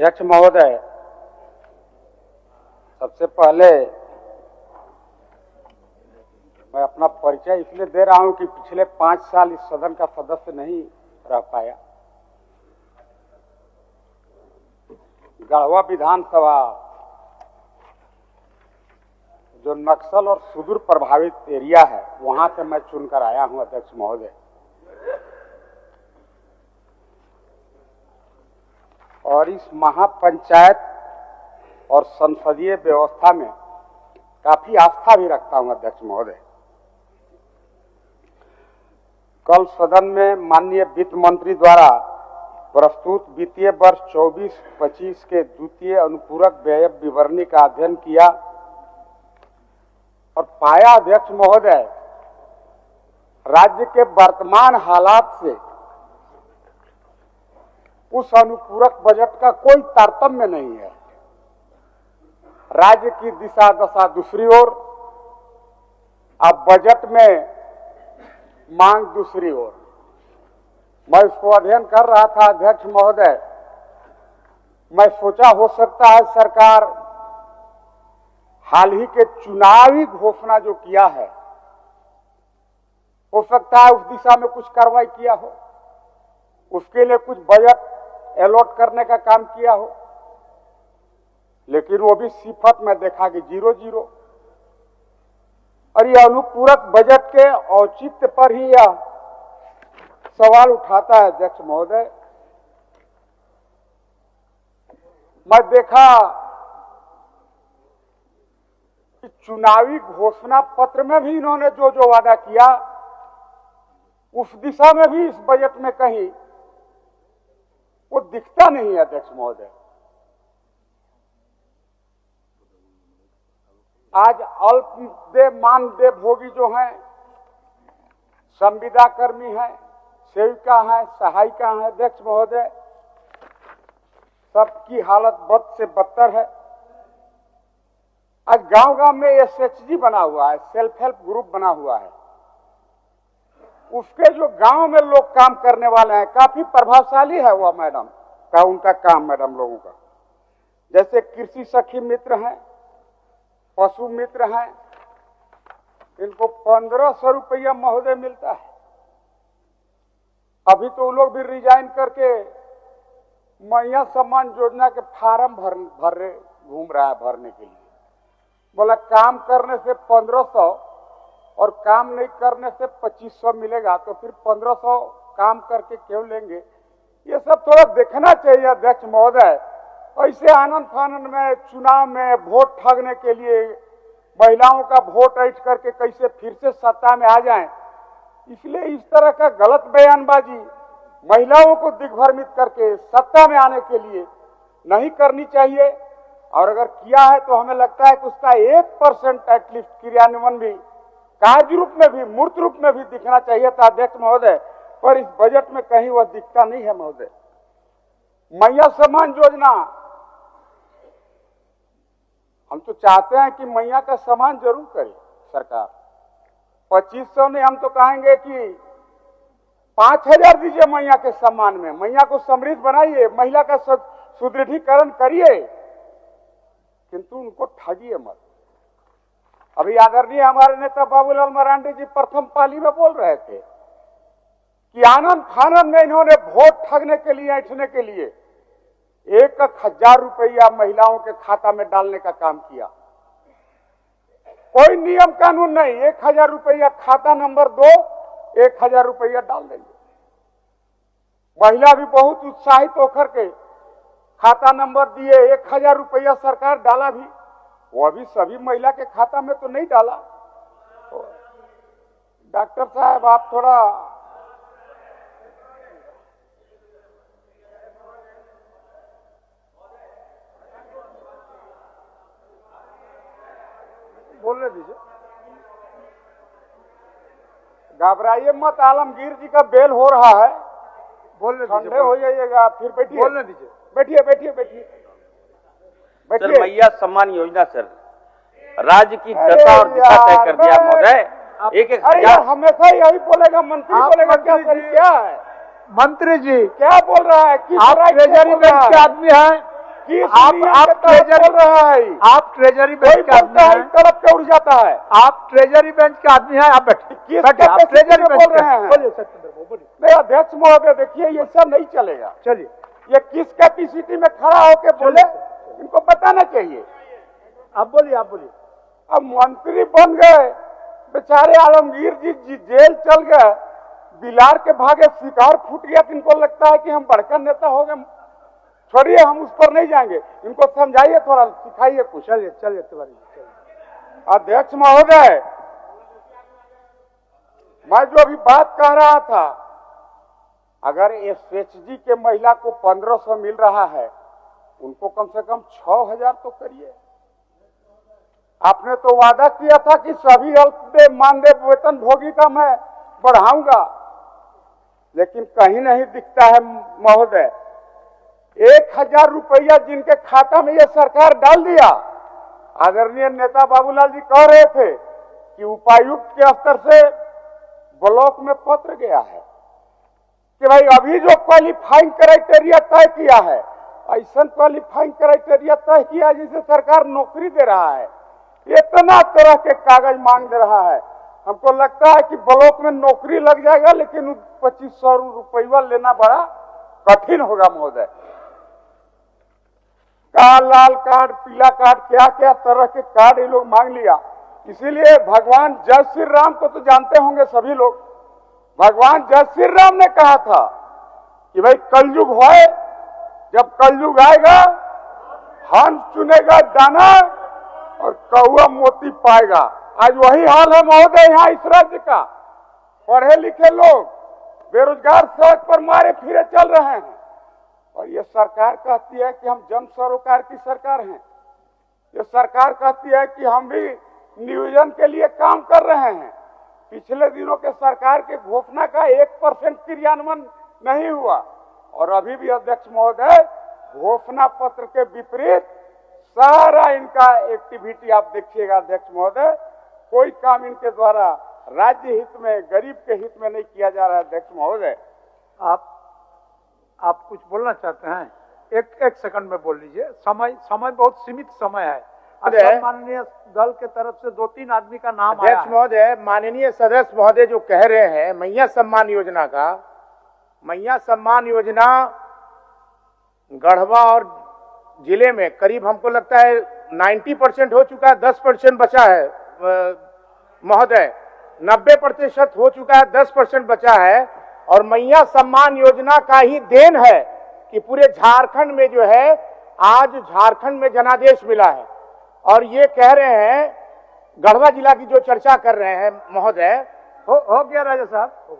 अध्यक्ष महोदय, सबसे पहले मैं अपना परिचय इसलिए दे रहा हूं कि पिछले 5 साल इस सदन का सदस्य नहीं रह पाया। गढ़वा विधानसभा जो नक्सल और सुदूर प्रभावित एरिया है, वहां से मैं चुनकर आया हूं अध्यक्ष महोदय। और इस महापंचायत और संसदीय व्यवस्था में काफी आस्था भी रखता हूं अध्यक्ष महोदय। कल सदन में माननीय वित्त मंत्री द्वारा प्रस्तुत वित्तीय वर्ष 24-25 के द्वितीय अनुपूरक व्यय विवरणी का अध्ययन किया और पाया अध्यक्ष महोदय, राज्य के वर्तमान हालात से उस अनुपूरक बजट का कोई तारतम्य नहीं है। राज्य की दिशा दशा दूसरी ओर, अब बजट में मांग दूसरी ओर। मैं इसको अध्ययन कर रहा था अध्यक्ष महोदय। मैं सोचा हो सकता है सरकार हाल ही के चुनावी घोषणा जो किया है, हो सकता है उस दिशा में कुछ कार्रवाई किया हो, उसके लिए कुछ बजट अलॉट करने का काम किया हो, लेकिन वो भी सिफत में देखा कि 0-0। और ये अनुपूरक बजट के औचित्य पर ही यह सवाल उठाता है अध्यक्ष महोदय। मैं देखा कि चुनावी घोषणा पत्र में भी इन्होंने जो जो वादा किया, उस दिशा में भी इस बजट में कहीं वो दिखता नहीं है अध्यक्ष महोदय। आज अल्पदेय मानदेय भोगी जो हैं, संविदा कर्मी हैं, सेविका हैं, सहायिका हैं अध्यक्ष महोदय, सबकी हालत बद से बदतर है। आज गांव-गांव में SHG बना हुआ है, सेल्फ हेल्प ग्रुप बना हुआ है। उसके जो गांव में लोग काम करने वाले हैं, काफी प्रभावशाली है वह मैडम का, उनका काम मैडम लोगों का। जैसे कृषि सखी मित्र हैं, पशु मित्र हैं, इनको 1500 रुपया महोदय मिलता है। अभी तो वो लोग भी रिजाइन करके मैया सम्मान योजना के फार्म भर रहे घूम रहा है भरने के लिए। बोला काम करने से 1500 और काम नहीं करने से 2500 मिलेगा, तो फिर 1500 काम करके क्यों लेंगे? ये सब थोड़ा देखना चाहिए अध्यक्ष महोदय। ऐसे आनंद फानंद में चुनाव में वोट ठगने के लिए महिलाओं का वोट ऐंठ करके कैसे फिर से सत्ता में आ जाएं, इसलिए इस तरह का गलत बयानबाजी महिलाओं को दिग्भ्रमित करके सत्ता में आने के लिए नहीं करनी चाहिए। और अगर किया है तो हमें लगता है कि उसका 1% एटलीस्ट क्रियान्वयन भी कार्य रूप में भी, मूर्त रूप में भी दिखना चाहिए था अध्यक्ष महोदय, पर इस बजट में कहीं वह दिखता नहीं है महोदय। मैया सम्मान योजना, हम तो चाहते हैं कि मैया का सम्मान जरूर करे सरकार। 2500 नहीं, हम तो कहेंगे कि 5000 दीजिए मैया के सम्मान में। मैया को समृद्ध बनाइए, महिला का सुदृढ़ीकरण करिए, किंतु उनको ठगिए मत। अभी आदरणीय हमारे नेता बाबूलाल मरांडी जी प्रथम पाली में बोल रहे थे कि आनंद फानंद में इन्होंने वोट ठगने के लिए, ऐंठने के लिए 1000 रुपया महिलाओं के खाता में डालने का काम किया। कोई नियम कानून नहीं, 1000 रुपया खाता नंबर 2, 1000 रुपया डाल देंगे। महिला भी बहुत उत्साहित होकर के खाता नंबर दिए, 1000 रुपया सरकार डाला भी, वह भी सभी महिला के खाता में तो नहीं डाला। तो डॉक्टर साहब आप थोड़ा बोलने दीजिए, घबराइए मत। आलमगीर जी का बेल हो रहा है, बोलने दीजिए, ठंडे हो जाइएगा, फिर बैठिए, बोलने दीजिए, बैठिए बैठिए बैठिए बैठिए। मैया सम्मान योजना सर, राज्य की दशा और दिशा तय कर दिया महोदय। 1000 हमेशा यही बोलेगा, मंत्री बोलेगा, क्या सर क्या है? मंत्री जी क्या बोल रहा है? आप ट्रेजरी बैंक के आदमी हैं, किस आप नियम के तहत ट्रेजरी बोल रहा है? आप ट्रेजरी बेंच कोई के आदमी बोलता है हैं, इस तरफ के उड़ जाता है। आप ट्रेजरी बेंच के आदमी हैं, आप बैठिए, किस बैठिए, आप कैपेसिटी ट्रेजरी में बेंच बोल के रहे हैं? बोलिए सत्येंद्र बाबू, बोलिए। नहीं अध्यक्ष महोदय, देखिए ये सब नहीं चलेगा। चलिए, ये किस कैपेसिटी में खड़ा होके बोले, इनको बताना चाहिए। आप बोलिए, आप बोलिए। अब मंत्री बन गए बेचारे, आलमगीर जी जेल चल गए, बिलार के भागे शिकार फूट गया, तो इनको लगता है कि हम बड़का नेता हो गए। छोड़िए, हम उस पर नहीं जाएंगे, इनको समझाइए, थोड़ा सिखाइए कुछ। चलिए चलिए तिवारी जी, चलिए। अध्यक्ष महोदय, मैं जो अभी बात कह रहा था, अगर एसएचजी के महिला को 1500 मिल रहा है, उनको कम से कम 6000 तो करिए। आपने तो वादा किया था कि सभी अल्पदेय मानदेय वेतन भोगी का मैं बढ़ाऊंगा, लेकिन कहीं नहीं दिखता है महोदय। 1000 रुपया जिनके खाता में ये सरकार डाल दिया। आदरणीय नेता बाबूलाल जी कह रहे थे कि उपायुक्त के स्तर से ब्लॉक में पत्र गया है कि भाई अभी जो क्वालिफाइंग क्राइटेरिया तय किया है, ऐसा क्वालिफाइंग क्राइटेरिया तय किया जिसे सरकार नौकरी दे रहा है, इतना तरह के कागज मांग दे रहा है। हमको लगता है कि ब्लॉक में नौकरी लग जाएगा, लेकिन 2500 रुपया लेना बड़ा कठिन होगा महोदय। लाल कार्ड, पीला कार्ड, क्या क्या तरह के कार्ड ये लोग मांग लिया। इसीलिए भगवान जय श्री राम को तो जानते होंगे सभी लोग। भगवान जय श्री राम ने कहा था कि भाई कलयुग होए, जब कलयुग आएगा हंस चुनेगा दाना और कौआ मोती पाएगा। आज वही हाल है महोदय यहाँ इस राज्य का। पढ़े लिखे लोग बेरोजगार सड़क पर मारे फिरे चल रहे हैं, और ये सरकार कहती है कि हम जन सरोकार की सरकार हैं। ये सरकार कहती है कि हम भी नियोजन के लिए काम कर रहे हैं। पिछले दिनों के सरकार के घोषणा का 1% क्रियान्वयन नहीं हुआ, और अभी भी अध्यक्ष महोदय घोषणा पत्र के विपरीत सारा इनका एक्टिविटी आप देखिएगा अध्यक्ष महोदय। कोई काम इनके द्वारा राज्य हित में, गरीब के हित में नहीं किया जा रहा है अध्यक्ष महोदय। आप कुछ बोलना चाहते हैं? एक सेकंड में बोल लीजिए। समय बहुत सीमित समय है। माननीय दल के तरफ से 2-3 आदमी का नाम आया अध्यक्ष महोदय, माननीय सदस्य महोदय जो कह रहे हैं मैया सम्मान योजना का, मैया सम्मान योजना गढ़वा और जिले में करीब हमको लगता है 90% हो चुका है, 10% बचा है महोदय। 90% हो चुका है, 10% बचा है। और मैया सम्मान योजना का ही देन है कि पूरे झारखंड में जो है, आज झारखंड में जनादेश मिला है। और ये कह रहे हैं, गढ़वा जिला की जो चर्चा कर रहे हैं महोदय, हो गया राजा साहब।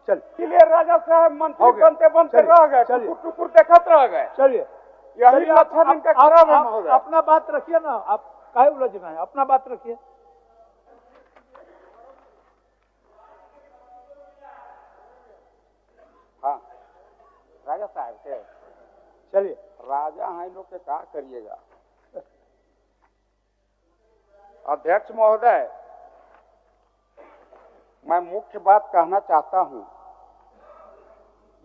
चल, इसलिए राजा साहब मंत्री बनते बनते रह गए, टुकुर टुकुर देखत रह गए। चलिए, यही लक्षण इनका खराब है महोदय। अपना बात रखिए ना, आप काहे उलझना है, अपना बात रखिए। हाँ राजा साहब के चलिए, राजा हैं लोग के क्या करिएगा। अध्यक्ष महोदय, मैं मुख्य बात कहना चाहता हूं,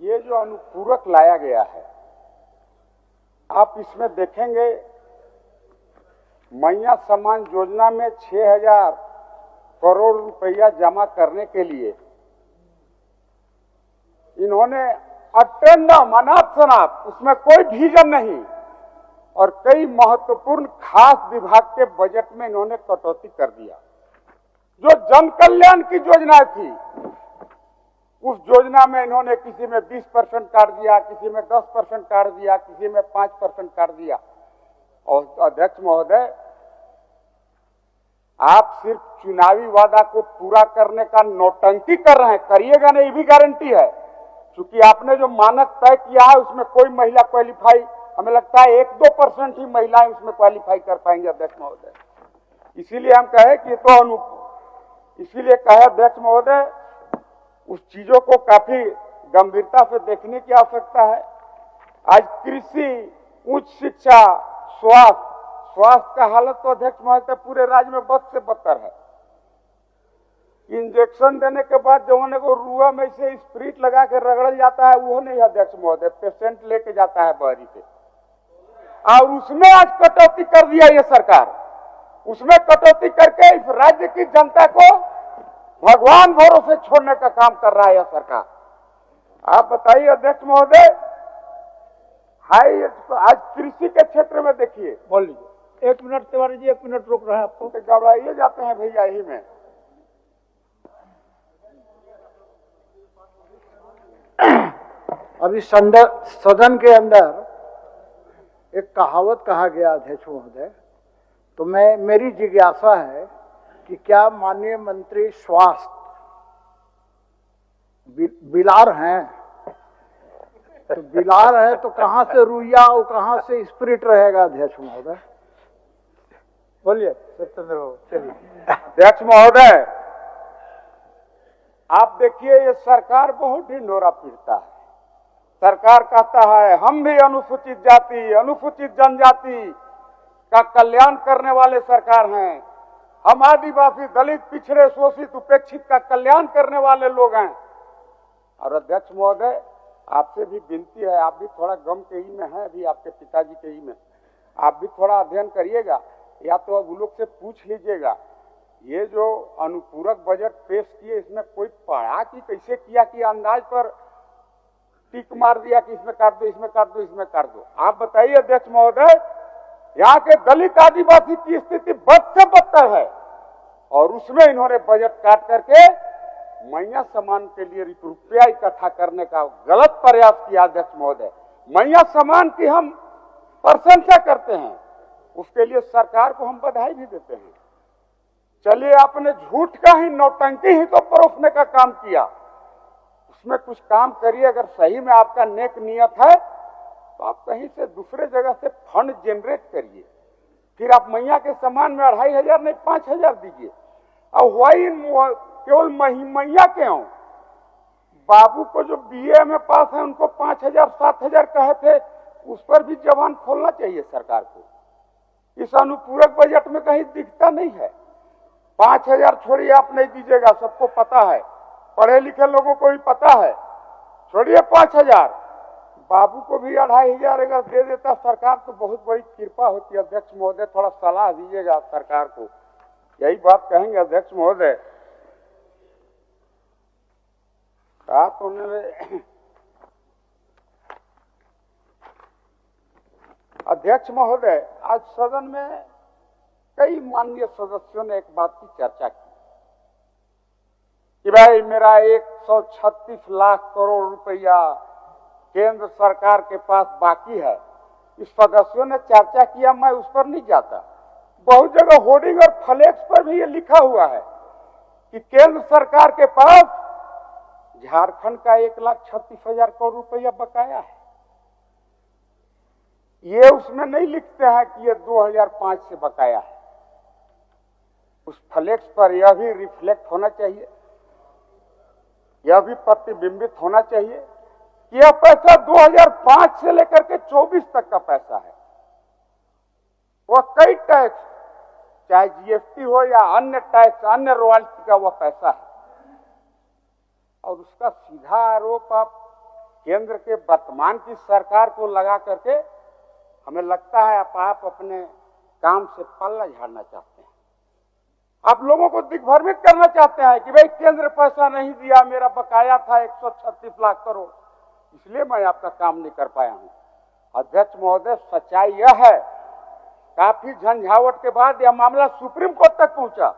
ये जो अनुपूरक लाया गया है, आप इसमें देखेंगे मैया सम्मान योजना में 6000 करोड़ रुपया जमा करने के लिए इन्होंने अटेंडम अनाप शनाप, उसमें कोई विजन नहीं, और कई महत्वपूर्ण खास विभाग के बजट में इन्होंने कटौती कर दिया। जो जन कल्याण की योजना थी, उस योजना में इन्होंने किसी में 20% काट दिया, किसी में 10% काट दिया, किसी में 5% काट दिया। और अध्यक्ष महोदय, आप सिर्फ चुनावी वादा को पूरा करने का नौटंकी कर रहे हैं, करिएगा नहीं, ये भी गारंटी है। क्योंकि आपने जो मानक तय किया है उसमें कोई महिला क्वालिफाई, हमें लगता है 1-2% ही महिलाएं उसमें क्वालिफाई कर पाएंगे अध्यक्ष महोदय। इसीलिए हम कहे कि इसीलिए कहे अध्यक्ष महोदय, उस चीजों को काफी गंभीरता से देखने की आवश्यकता है। आज कृषि, उच्च शिक्षा, स्वास्थ्य का हालत तो अध्यक्ष महोदय पूरे राज्य में बद से बदतर है। इंजेक्शन देने के बाद जो को रुआ में से स्प्रिट लगा के रगड़ल जाता है, वो नहीं अध्यक्ष महोदय, पेशेंट लेके जाता है बहरी से। और उसमें आज कटौती कर दिया ये सरकार। उसमें कटौती करके इस राज्य की जनता को भगवान भरोसे छोड़ने का काम कर रहा है यह सरकार। आप बताइए अध्यक्ष महोदय, हाई आज कृषि के क्षेत्र में देखिए। बोल लीजिए। 1 मिनट तिवारी जी, 1 मिनट रुक रहे हैं आपको। तो घबराइए जाते हैं भैया यही में। अभी सदन के अंदर एक कहावत कहा गया अध्यक्ष महोदय, तो मेरी जिज्ञासा है कि क्या माननीय मंत्री स्वास्थ्य बिलार हैं? तो बिलार है तो कहां से रुइया और कहां से स्पिरिट रहेगा अध्यक्ष महोदय? बोलिए सत्येंद्र बाबू, चलिए। अध्यक्ष महोदय, आप देखिए ये सरकार बहुत ही नोरा पीटता है। सरकार कहता है हम भी अनुसूचित जाति, अनुसूचित जनजाति का कल्याण करने वाले सरकार हैं, हम आदिवासी, दलित, पिछड़े, शोषित, उपेक्षित का कल्याण करने वाले लोग हैं। और अध्यक्ष महोदय, आपसे भी विनती है, आप भी थोड़ा गम के ही में हैं, अभी आपके पिताजी के ही में, आप भी थोड़ा अध्ययन करिएगा, या तो अब लोग से पूछ लीजिएगा ये जो अनुपूरक बजट पेश किए इसमें कोई पढ़ा कि कैसे किया कि अंदाज पर टिक मार दिया कि इसमें काट दो, इसमें काट दो, इसमें काट दो। आप बताइए अध्यक्ष महोदय, यहाँ के दलित आदिवासी की स्थिति बद से बदतर है और उसमें इन्होंने बजट काट करके मैया सम्मान के लिए रुपया इकट्ठा करने का गलत प्रयास किया। अध्यक्ष महोदय, मैया सम्मान की हम प्रशंसा करते हैं, उसके लिए सरकार को हम बधाई भी देते हैं। चलिए, आपने झूठ का ही, नौटंकी ही तो परोसने का काम किया, उसमें कुछ काम करिए। अगर सही में आपका नेक नियत है तो आप कहीं से दूसरे जगह से फंड जनरेट करिए, फिर आप मैया के सम्मान में 2500 नहीं 5000 दीजिए। और वही केवल मैया क्यों, बाबू को जो बीए में पास है उनको 5000 7000 कहे थे, उस पर भी जबान खोलना चाहिए सरकार को। इस अनुपूरक बजट में कहीं दिखता नहीं है। 5000 छोड़िए, आप नहीं दीजिएगा, सबको पता है, पढ़े लिखे लोगों को भी पता है, छोड़िए 5000, बाबू को भी 2500 अगर दे देता सरकार तो बहुत बड़ी कृपा होती। अध्यक्ष महोदय, थोड़ा सलाह दीजिएगा सरकार को, यही बात कहेंगे अध्यक्ष महोदय। बात होने में अध्यक्ष महोदय, आज सदन में कई माननीय सदस्यों ने एक बात की चर्चा की कि भाई मेरा 136 लाख करोड़ रुपया केंद्र सरकार के पास बाकी है। इस सदस्यों ने चर्चा किया, मैं उस पर नहीं जाता। बहुत जगह होर्डिंग और फ्लेक्स पर भी ये लिखा हुआ है कि केंद्र सरकार के पास झारखंड का 1,36,000 करोड़ रुपया बकाया है। ये उसमें नहीं लिखते हैं कि ये 2005 से बकाया है। उस फ्लेक्स पर यह भी रिफ्लेक्ट होना चाहिए, यह भी प्रतिबिंबित होना चाहिए कि यह पैसा 2005 से लेकर के 24 तक का पैसा है। वह कई टैक्स, चाहे जीएसटी हो या अन्य टैक्स, अन्य रॉयल्टी का वह पैसा है, और उसका सीधा आरोप आप केंद्र के वर्तमान की सरकार को लगा करके हमें लगता है आप अपने काम से पल्ला झाड़ना चाहते हैं। आप लोगों को दिग्भ्रमित करना चाहते हैं कि भाई केंद्र पैसा नहीं दिया, मेरा बकाया था 136 लाख करोड़, इसलिए मैं आपका काम नहीं कर पाया हूं। अध्यक्ष महोदय, सच्चाई यह है, काफी झंझावट के बाद यह मामला सुप्रीम कोर्ट तक पहुंचा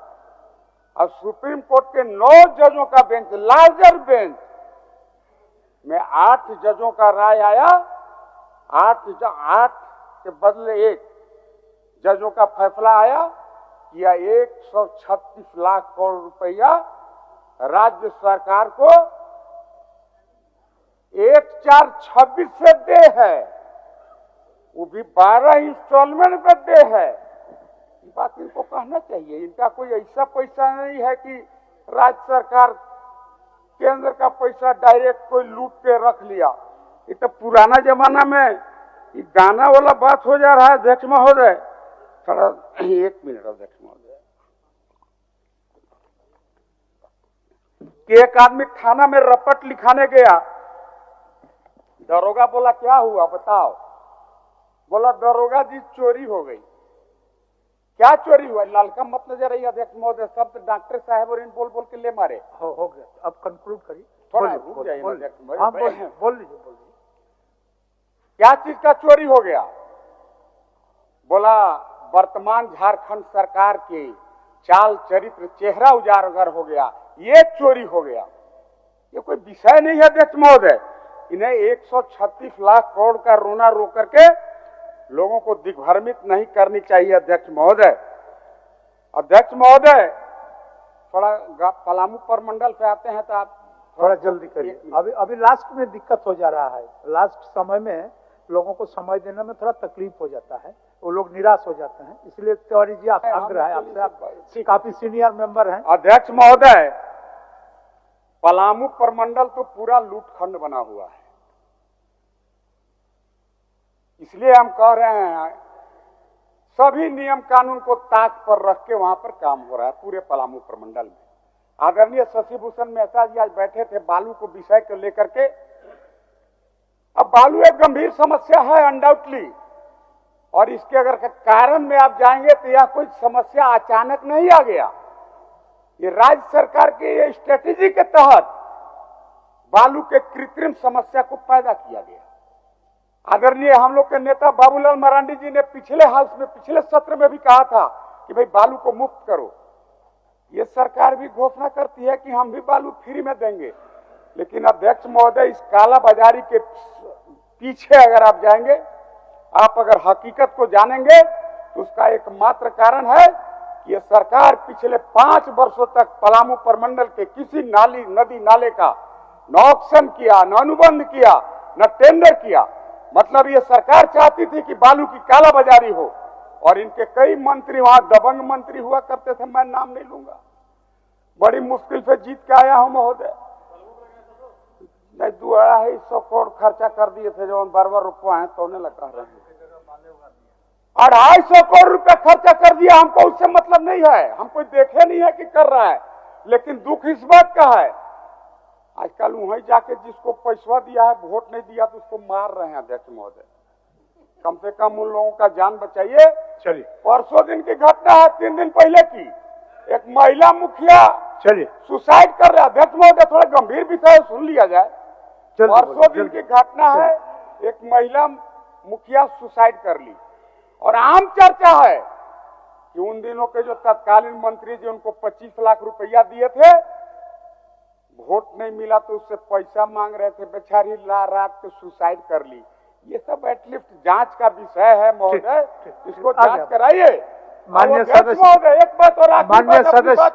और सुप्रीम कोर्ट के 9 जजों का बेंच, लार्जर बेंच में 8 जजों का राय आया। 8 के बदले 1 जजों का फैसला आया कि यह 136 लाख करोड़ रुपया राज्य सरकार को 1/4/26 से दे है, वो भी 12 इंस्टॉलमेंट में दे है। ये बात इनको कहना चाहिए। इनका कोई ऐसा पैसा नहीं है कि राज्य सरकार केंद्र का पैसा डायरेक्ट कोई लूट के रख लिया। ये तो पुराना जमाना में ये गाना वाला बात हो जा रहा है। अध्यक्ष महोदय, थोड़ा 1 मिनट अध्यक्ष महोदय, कि एक आदमी थाना में रपट लिखाने गया, दरोगा बोला क्या हुआ बताओ, बोला दरोगा जी चोरी हो गई। क्या चोरी हुआ? लालका मत नजर आई अध्यक्ष महोदय, सब तो डॉक्टर साहब और इन बोल बोल के ले मारे। हो गया, अब कंक्लूड करिए। थोड़ा रुक जाइए अध्यक्ष महोदय। हाँ, बोल लीजिए बोल लीजिए। क्या चीज का चोरी हो गया? बोला वर्तमान झारखंड सरकार के चाल चरित्र चेहरा उजागर हो गया, ये चोरी हो गया। ये कोई विषय नहीं है अध्यक्ष महोदय। इन्हें 136 लाख करोड़ का रोना रो करके लोगों को दिग्भ्रमित नहीं करनी चाहिए अध्यक्ष महोदय। अध्यक्ष महोदय थोड़ा पलामू प्रमंडल पे आते हैं तो आप थोड़ा जल्दी करिए। अभी लास्ट में दिक्कत हो जा रहा है। लास्ट समय में लोगों को समय देने में थोड़ा तकलीफ हो जाता है, वो लोग निराश हो जाते हैं। इसलिए तिवारी जी आप आग्रह है आपसे, आप काफी सीनियर मेंबर हैं। अध्यक्ष महोदय पलामू प्रमंडल तो पूरा लूटखंड बना हुआ है, इसलिए हम कह रहे हैं सभी नियम कानून को ताक पर रख के वहां पर काम हो रहा है पूरे पलामू प्रमंडल में। आदरणीय शशि भूषण मेहता जी आज बैठे थे बालू को विषय को लेकर के। अब बालू एक गंभीर समस्या है अनडाउटली, और इसके अगर कारण में आप जाएंगे तो यह कोई समस्या अचानक नहीं आ गया। ये राज्य सरकार के ये स्ट्रेटेजी के तहत बालू के कृत्रिम समस्या को पैदा किया गया। आदरणीय हम लोग के नेता बाबूलाल मरांडी जी ने पिछले हाउस में पिछले सत्र में भी कहा था कि भाई बालू को मुक्त करो। ये सरकार भी घोषणा करती है कि हम भी बालू फ्री में देंगे, लेकिन अध्यक्ष महोदय इस काला बाजारी के पीछे अगर आप जाएंगे, आप अगर हकीकत को जानेंगे तो उसका एकमात्र कारण है कि ये सरकार पिछले 5 वर्षों तक पलामू प्रमंडल के किसी नाली नदी नाले का न ऑक्शन किया, न अनुबंध किया, न टेंडर किया। मतलब ये सरकार चाहती थी कि बालू की काला बाजारी हो, और इनके कई मंत्री वहां दबंग मंत्री हुआ करते थे, मैं नाम नहीं लूंगा। बड़ी मुश्किल से जीत के आया हूं महोदय। नहीं 2-250 करोड़ खर्चा कर दिए थे जो बार-बार रुपया है तो उन्हें लगा रहे हैं 250 करोड़ रुपया खर्चा कर दिया। हमको उससे मतलब नहीं है, हम कोई देखे नहीं है कि कर रहा है, लेकिन दुख इस बात का है आजकल वहीं जाके जिसको पैसा दिया है वोट नहीं दिया तो उसको मार रहे हैं अध्यक्ष महोदय। कम से कम उन लोगों का जान बचाइए। चलिए, परसों दिन की घटना है, 3 दिन पहले की, एक महिला मुखिया चलिए सुसाइड कर रहे। अध्यक्ष महोदय थोड़ा गंभीर विषय सुन लिया जाए। परसों दिन की घटना है, एक महिला मुखिया सुसाइड कर ली, और आम चर्चा है कि उन दिनों के जो तत्कालीन मंत्री जी उनको 25 लाख रुपया दिए थे, वोट नहीं मिला तो उससे पैसा मांग रहे थे, बेचारी रात को सुसाइड कर ली। ये सब एटलीस्ट जांच का विषय है महोदय, इसको जांच कराइए। माननीय सदस्य महोदय एक बात और माननीय सदस्य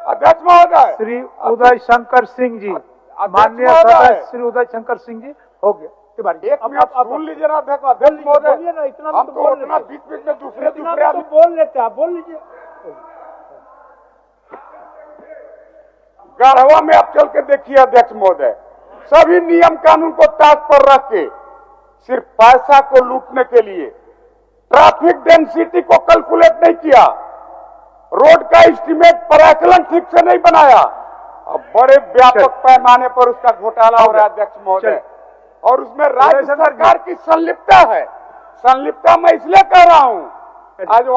अध्यक्ष महोदय श्री उदय शंकर सिंह जी, माननीय सदस्य श्री उदय शंकर सिंह जी, हो गया। एक मिनट सुन लीजिए ना अध्यक्ष महोदय, हम तो इतना बीच बीच में दूसरे आदमी बोल लेते हैं, बोल लीजिए। गढ़वा में आप चल के देखिए अध्यक्ष महोदय, सभी नियम कानून को ताक पर रख के सिर्फ पैसा को लूटने के लिए ट्रैफिक डेंसिटी को कैलकुलेट नहीं किया, रोड का एस्टीमेट पर आकलन ठीक से नहीं बनाया, अब बड़े व्यापक पैमाने पर उसका घोटाला हो रहा है अध्यक्ष महोदय, और उसमें राज्य सरकार की संलिप्तता है। संलिप्तता मैं इसलिए कह रहा हूं, आज हो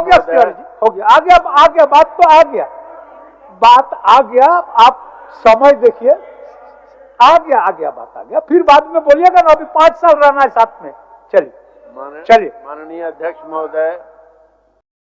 गया तिवारी जी, हो गया, आ गया बात तो आ गया, बात आ गया। आप समय देखिए, आ गया बात आ गया, फिर बाद में बोलिएगा ना, अभी 5 साल रहना है साथ में। चलिए माननीय अध्यक्ष महोदय,